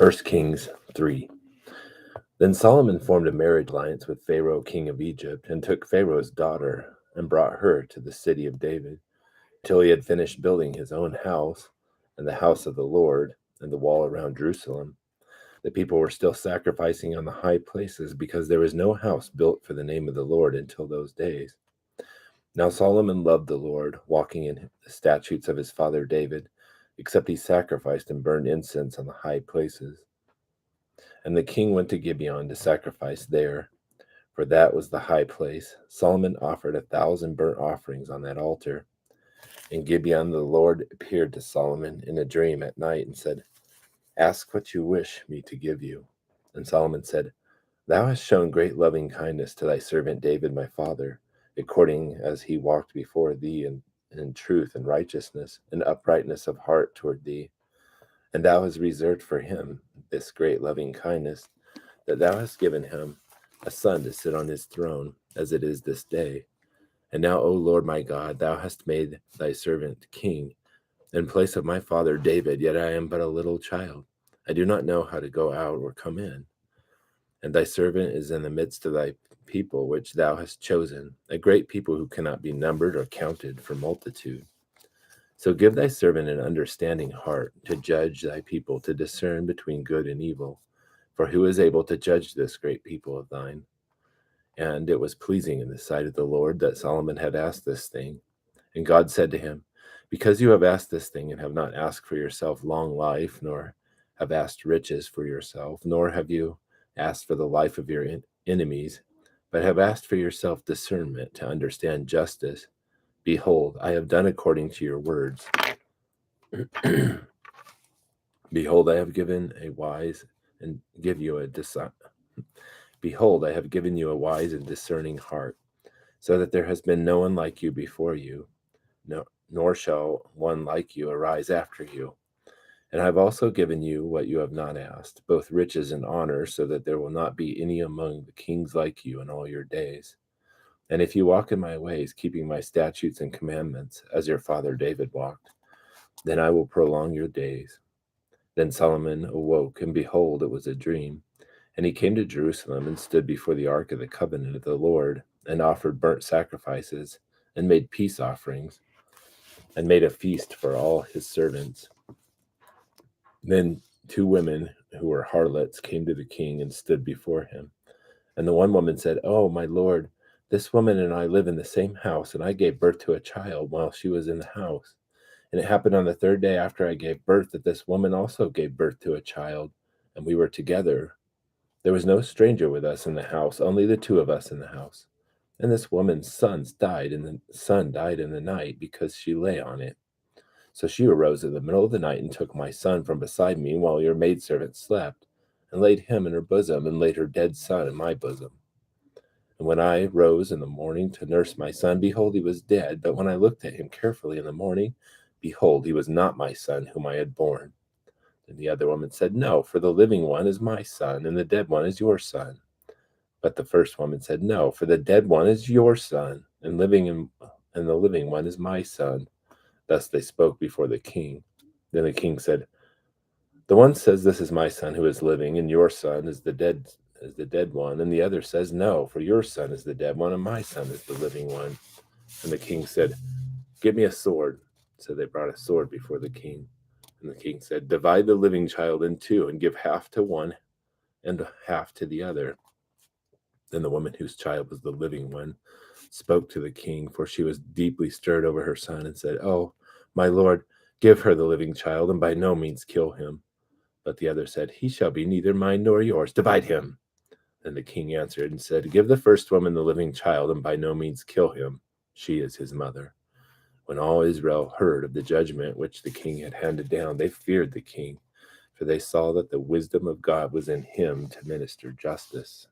1 Kings 3. Then Solomon formed a marriage alliance with Pharaoh, king of Egypt, and took Pharaoh's daughter and brought her to the city of David, till he had finished building his own house and the house of the Lord and the wall around Jerusalem. The people were still sacrificing on the high places because there was no house built for the name of the Lord until those days. Now Solomon loved the Lord, walking in the statutes of his father David, except he sacrificed and burned incense on the high places. And the king went to Gibeon to sacrifice there, for that was the high place. Solomon offered 1,000 burnt offerings on that altar. In Gibeon the Lord appeared to Solomon in a dream at night and said, "Ask what you wish me to give you." And Solomon said, "Thou hast shown great loving kindness to thy servant David my father, according as he walked before thee in truth and righteousness and uprightness of heart toward thee. And thou hast reserved for him this great loving kindness, that thou hast given him a son to sit on his throne, as it is this day. And now, O Lord my God, thou hast made thy servant king in place of my father David, yet I am but a little child. I do not know how to go out or come in. And thy servant is in the midst of thy people, which thou hast chosen, a great people who cannot be numbered or counted for multitude. So give thy servant an understanding heart to judge thy people, to discern between good and evil. For who is able to judge this great people of thine?" And it was pleasing in the sight of the Lord that Solomon had asked this thing. And God said to him, "Because you have asked this thing, and have not asked for yourself long life, nor have asked riches for yourself, nor have you asked for the life of your enemies, but have asked for yourself discernment to understand justice, behold, I have done according to your words. Behold, I have given you a wise and discerning heart, so that there has been no one like you before you, nor shall one like you arise after you. And I have also given you what you have not asked, both riches and honor, so that there will not be any among the kings like you in all your days. And if you walk in my ways, keeping my statutes and commandments, as your father David walked, then I will prolong your days." Then Solomon awoke, and behold, it was a dream. And he came to Jerusalem and stood before the ark of the covenant of the Lord, and offered burnt sacrifices, and made peace offerings, and made a feast for all his servants. Then 2 women who were harlots came to the king and stood before him. And the one woman said, "Oh, my lord, this woman and I live in the same house, and I gave birth to a child while she was in the house. And it happened on the 3rd day after I gave birth that this woman also gave birth to a child, and we were together. There was no stranger with us in the house, only the 2 of us in the house. And this woman's son died in the night because she lay on it. So she arose in the middle of the night and took my son from beside me while your maidservant slept, and laid him in her bosom, and laid her dead son in my bosom. And when I rose in the morning to nurse my son, behold, he was dead. But when I looked at him carefully in the morning, behold, he was not my son whom I had born." And the other woman said, "No, for the living one is my son, and the dead one is your son." But the first woman said, "No, for the dead one is your son, and the living one is my son." Thus they spoke before the king. Then the king said, "The one says, 'This is my son who is living, and your son is the dead one.' And the other says, 'No, for your son is the dead one, and my son is the living one.'" And the king said, "Give me a sword." So they brought a sword before the king. And the king said, "Divide the living child in 2, and give half to one and half to the other." Then the woman whose child was the living one spoke to the king, for she was deeply stirred over her son, and said, "Oh, my lord, give her the living child, and by no means kill him." But the other said, "He shall be neither mine nor yours. Divide him." Then the king answered and said, "Give the first woman the living child, and by no means kill him. She is his mother." When all Israel heard of the judgment which the king had handed down, they feared the king, for they saw that the wisdom of God was in him to minister justice.